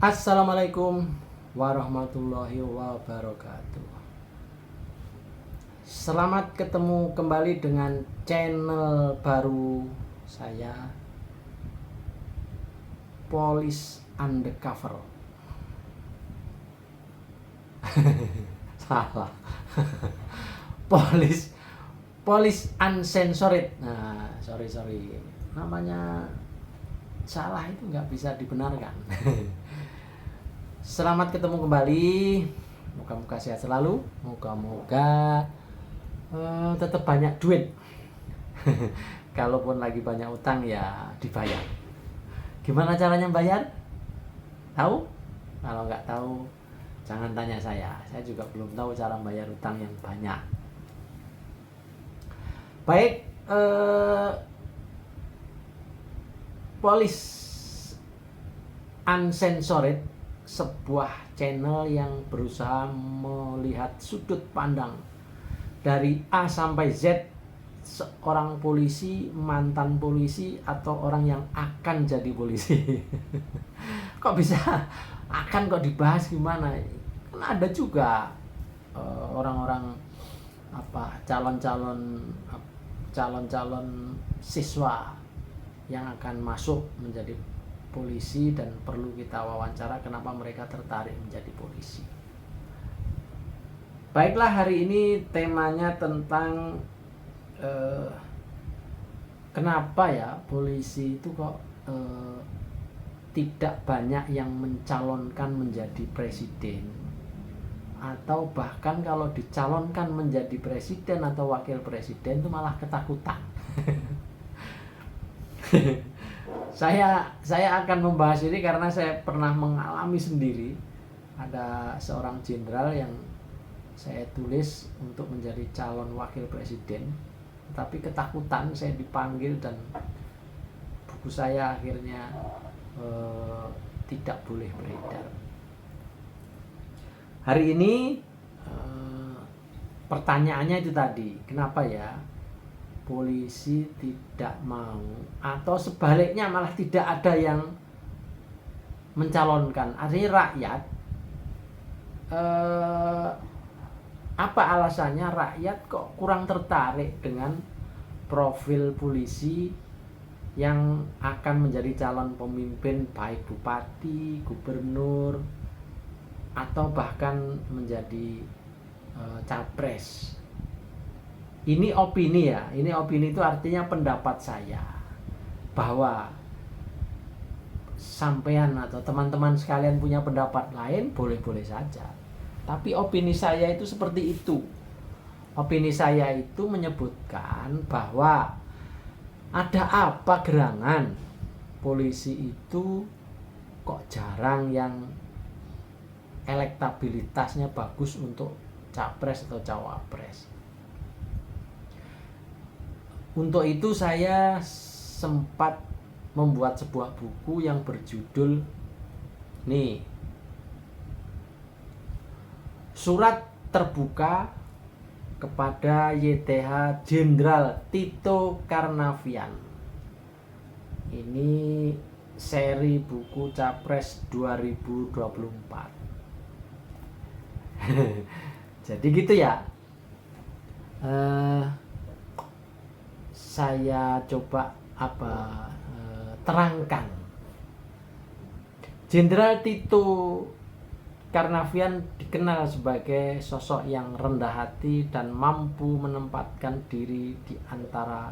Assalamualaikum warahmatullahi wabarakatuh. Selamat ketemu kembali dengan channel baru saya, Police Undercover. Salah. Police Uncensored. Nah, sorry. Namanya salah itu nggak bisa dibenarkan. Selamat ketemu kembali. Moga-moga sehat selalu. Moga-moga tetap banyak duit. Kalaupun lagi banyak utang ya dibayar. Gimana caranya bayar? Tahu? Kalau nggak tahu jangan tanya saya. Saya juga belum tahu cara bayar utang yang banyak. Baik, Police Uncensored, sebuah channel yang berusaha melihat sudut pandang dari A sampai Z seorang polisi, mantan polisi, atau orang yang akan jadi polisi. Kok bisa akan kok dibahas gimana? Kan ada juga orang-orang calon siswa yang akan masuk menjadi polisi dan perlu kita wawancara kenapa mereka tertarik menjadi polisi. Baiklah, hari ini temanya tentang kenapa ya polisi itu kok tidak banyak yang mencalonkan menjadi presiden, atau bahkan kalau dicalonkan menjadi presiden atau wakil presiden itu malah ketakutan. Saya akan membahas ini karena saya pernah mengalami sendiri. Ada seorang jenderal yang saya tulis untuk menjadi calon wakil presiden, tapi ketakutan. Saya dipanggil dan buku saya akhirnya tidak boleh beredar. Hari ini pertanyaannya itu tadi, kenapa ya polisi tidak mau, atau sebaliknya malah tidak ada yang mencalonkan. Artinya rakyat, apa alasannya rakyat kok kurang tertarik dengan profil polisi yang akan menjadi calon pemimpin, baik bupati, gubernur, atau bahkan menjadi capres. Ini opini ya, ini opini itu artinya pendapat saya, bahwa sampean atau teman-teman sekalian punya pendapat lain boleh-boleh saja, tapi opini saya itu seperti itu. Opini saya itu menyebutkan bahwa ada apa gerangan polisi itu kok jarang yang elektabilitasnya bagus untuk capres atau cawapres. Untuk itu saya sempat membuat sebuah buku yang berjudul Surat Terbuka kepada YTH Jenderal Tito Karnavian. Ini seri buku Capres 2024. Jadi gitu ya. Saya coba terangkan. Jenderal Tito Karnavian dikenal sebagai sosok yang rendah hati dan mampu menempatkan diri di antara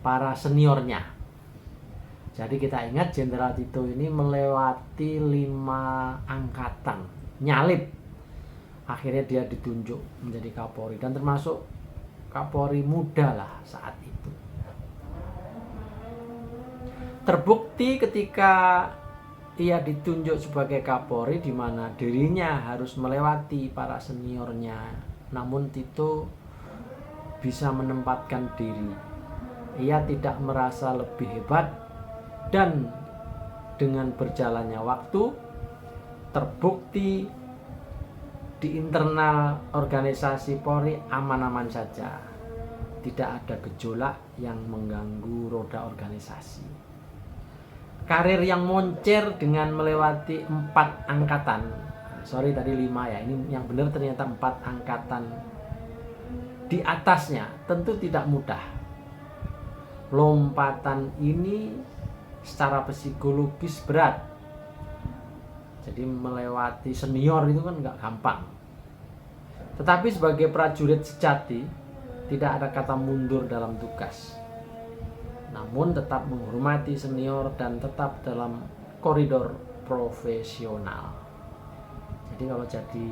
para seniornya. Jadi kita ingat Jenderal Tito ini melewati 5 angkatan, nyalip. Akhirnya dia ditunjuk menjadi Kapolri, dan termasuk Kapolri muda lah saat itu. Terbukti ketika ia ditunjuk sebagai Kapolri, di mana dirinya harus melewati para seniornya, namun Tito bisa menempatkan diri. Ia tidak merasa lebih hebat, dan dengan berjalannya waktu terbukti di internal organisasi Polri aman-aman saja. Tidak ada gejolak yang mengganggu roda organisasi. karir yang moncer dengan melewati 4 angkatan. Sorry tadi 5 ya, ini yang benar ternyata 4 angkatan di atasnya. Tentu tidak mudah. Lompatan ini secara psikologis berat. Jadi melewati senior itu kan nggak gampang. Tetapi sebagai prajurit sejati, tidak ada kata mundur dalam tugas. Namun tetap menghormati senior dan tetap dalam koridor profesional. Jadi kalau jadi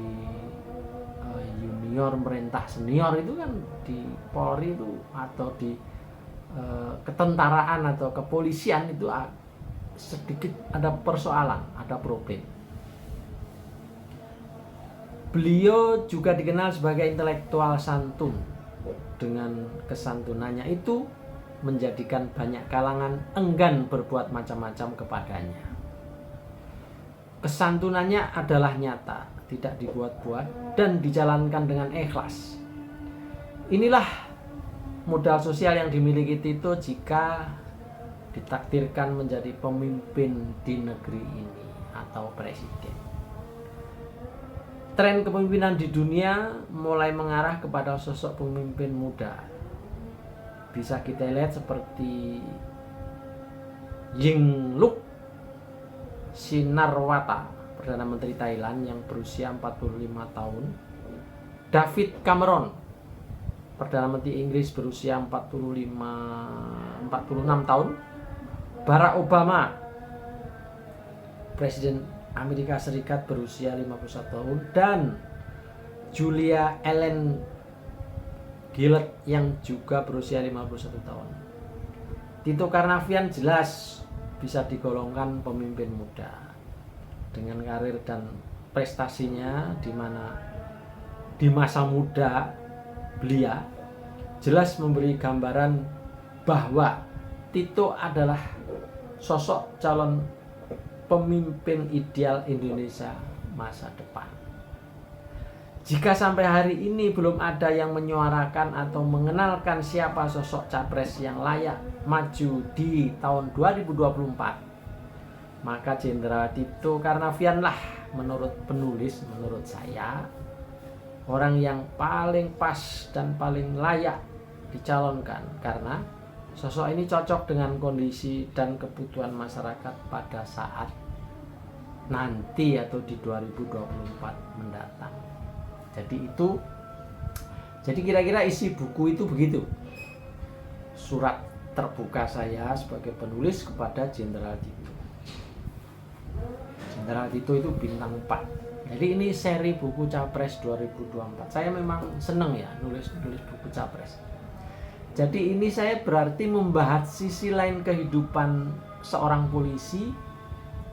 junior merintah senior itu kan di Polri itu atau di ketentaraan atau kepolisian itu sedikit ada persoalan, ada problem. Beliau juga dikenal sebagai intelektual santun. Dengan kesantunannya itu menjadikan banyak kalangan enggan berbuat macam-macam kepadanya. Kesantunannya adalah nyata, tidak dibuat-buat dan dijalankan dengan ikhlas. Inilah modal sosial yang dimiliki Tito jika ditakdirkan menjadi pemimpin di negeri ini atau presiden. Tren kepemimpinan di dunia mulai mengarah kepada sosok pemimpin muda. Bisa kita lihat seperti Yingluck Shinawatra, Perdana Menteri Thailand yang berusia 45 tahun. David Cameron, Perdana Menteri Inggris berusia 46 tahun. Barack Obama, Presiden Amerika Serikat berusia 51 tahun. Dan Julia Ellen Gillard yang juga berusia 51 tahun. Tito Karnavian jelas bisa digolongkan pemimpin muda dengan karir dan prestasinya, di mana di masa muda beliau jelas memberi gambaran bahwa Tito adalah sosok calon pemimpin ideal Indonesia masa depan. Jika sampai hari ini belum ada yang menyuarakan atau mengenalkan siapa sosok capres yang layak maju di tahun 2024, maka Jenderal Tito Karnavian lah menurut penulis, menurut saya, orang yang paling pas dan paling layak dicalonkan, karena sosok ini cocok dengan kondisi dan kebutuhan masyarakat pada saat nanti atau di 2024 mendatang. Jadi kira-kira isi buku itu begitu. Surat terbuka saya sebagai penulis kepada Jenderal Tito. Jenderal Tito itu bintang 4. Jadi ini seri buku Capres 2024. Saya memang seneng ya nulis buku Capres. Jadi ini saya berarti membahas sisi lain kehidupan seorang polisi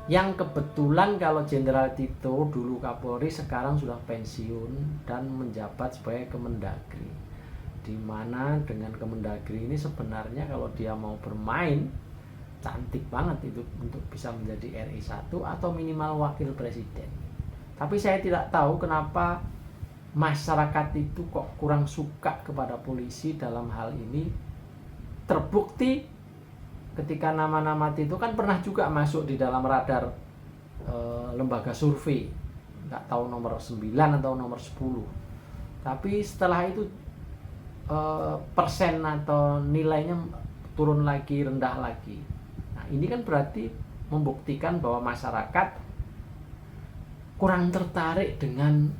yang kebetulan kalau Jenderal Tito dulu Kapolri, sekarang sudah pensiun dan menjabat sebagai Kemendagri. Di mana dengan Kemendagri ini sebenarnya kalau dia mau bermain cantik banget itu untuk bisa menjadi RI 1 atau minimal wakil presiden. Tapi saya tidak tahu kenapa masyarakat itu kok kurang suka kepada polisi dalam hal ini. Terbukti ketika nama-nama Tito kan pernah juga masuk di dalam radar lembaga survei, nggak tahu nomor 9 atau nomor 10. Tapi setelah itu persen atau nilainya turun lagi, rendah lagi. Nah ini kan berarti membuktikan bahwa masyarakat kurang tertarik dengan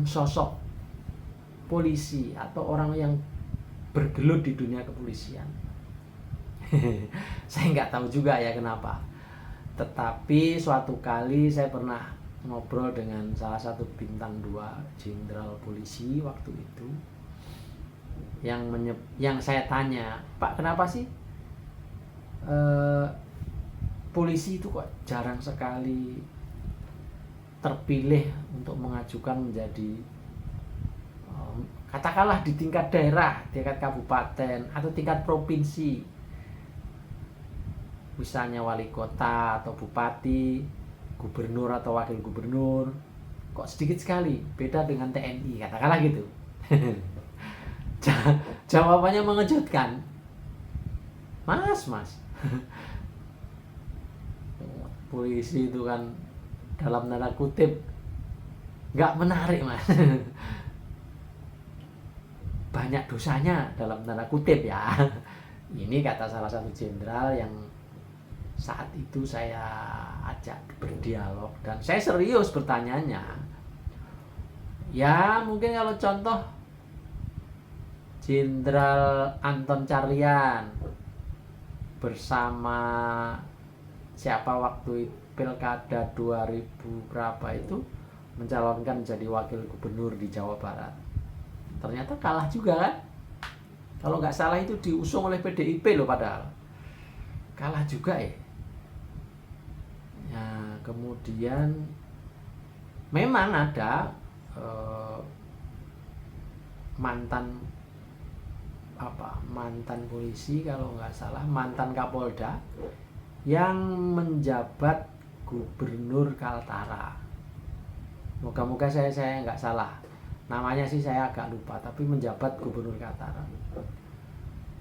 sosok polisi atau orang yang bergelut di dunia kepolisian. Saya nggak tahu juga ya kenapa. Tetapi suatu kali saya pernah ngobrol dengan salah satu bintang 2 jenderal polisi waktu itu, yang saya tanya, Pak, kenapa sih polisi itu kok jarang sekali terpilih untuk mengajukan menjadi katakanlah di tingkat daerah, tingkat kabupaten atau tingkat provinsi, misalnya wali kota atau bupati, gubernur atau wakil gubernur, kok sedikit sekali, beda dengan TNI, katakanlah gitu. Jawabannya mengejutkan. Mas polisi itu kan dalam tanda kutip nggak menarik mas. Banyak dosanya dalam tanda kutip ya. Ini kata salah satu jenderal yang saat itu saya ajak berdialog dan saya serius bertanyanya. Ya mungkin kalau contoh Jenderal Anton Carlyan bersama siapa waktu pilkada 2000 berapa itu mencalonkan jadi wakil gubernur di Jawa Barat, ternyata kalah juga kan. Kalau nggak salah itu diusung oleh PDIP loh, padahal kalah juga ya. Ya kemudian memang ada mantan polisi, kalau nggak salah mantan Kapolda yang menjabat gubernur Kaltara. Moga-moga saya nggak salah namanya sih, saya agak lupa, tapi menjabat gubernur Kaltara.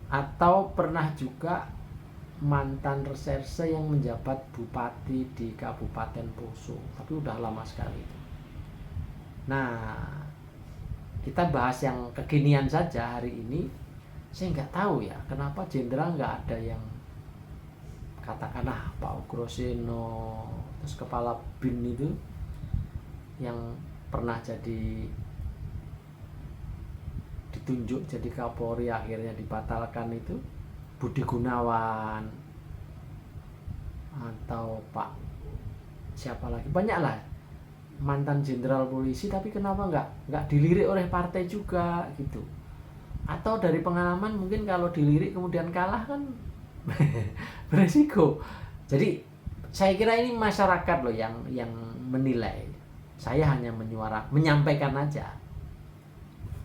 Atau pernah juga mantan reserse yang menjabat bupati di Kabupaten Poso, tapi udah lama sekali. Nah, kita bahas yang kekinian saja hari ini. Saya nggak tahu ya kenapa jenderal nggak ada yang katakanlah Pak Ugroseno, terus kepala BIN itu yang pernah ditunjuk jadi Kapolri akhirnya dibatalkan itu, Budi Gunawan, atau Pak siapa lagi, banyak lah mantan jenderal polisi, tapi kenapa nggak dilirik oleh partai juga gitu. Atau dari pengalaman mungkin kalau dilirik kemudian kalah kan beresiko. Jadi saya kira ini masyarakat loh yang menilai. Saya hanya menyampaikan aja.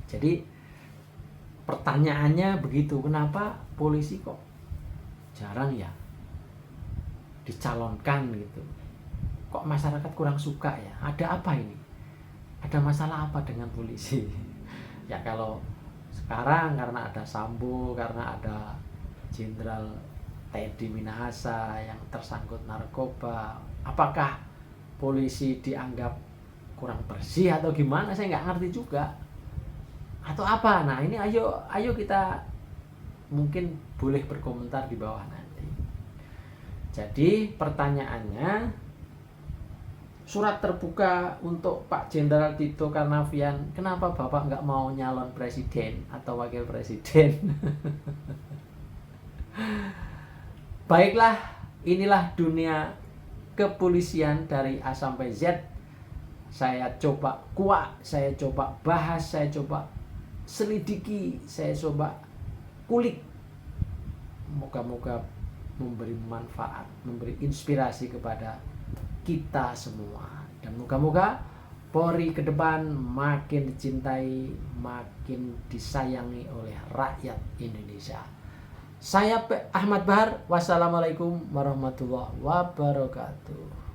Jadi pertanyaannya begitu, kenapa polisi kok jarang ya dicalonkan gitu? Kok masyarakat kurang suka ya? Ada apa ini? Ada masalah apa dengan polisi? Ya kalau sekarang karena ada Sambo, karena ada Jenderal Teddy Minahasa yang tersangkut narkoba, apakah polisi dianggap kurang bersih atau gimana? Saya nggak ngerti juga. Atau apa? Nah ini ayo kita mungkin boleh berkomentar di bawah nanti. Jadi pertanyaannya, surat terbuka untuk Pak Jenderal Tito Karnavian, kenapa Bapak nggak mau nyalon presiden atau wakil presiden? Baiklah, inilah dunia kepolisian dari A sampai Z. Saya coba kuak, saya coba bahas, saya coba selidiki, saya coba kulik. Moga-moga memberi manfaat, memberi inspirasi kepada kita semua, dan moga-moga Polri ke depan makin dicintai, makin disayangi oleh rakyat Indonesia. Saya Ahmad Bahar, wassalamualaikum warahmatullahi wabarakatuh.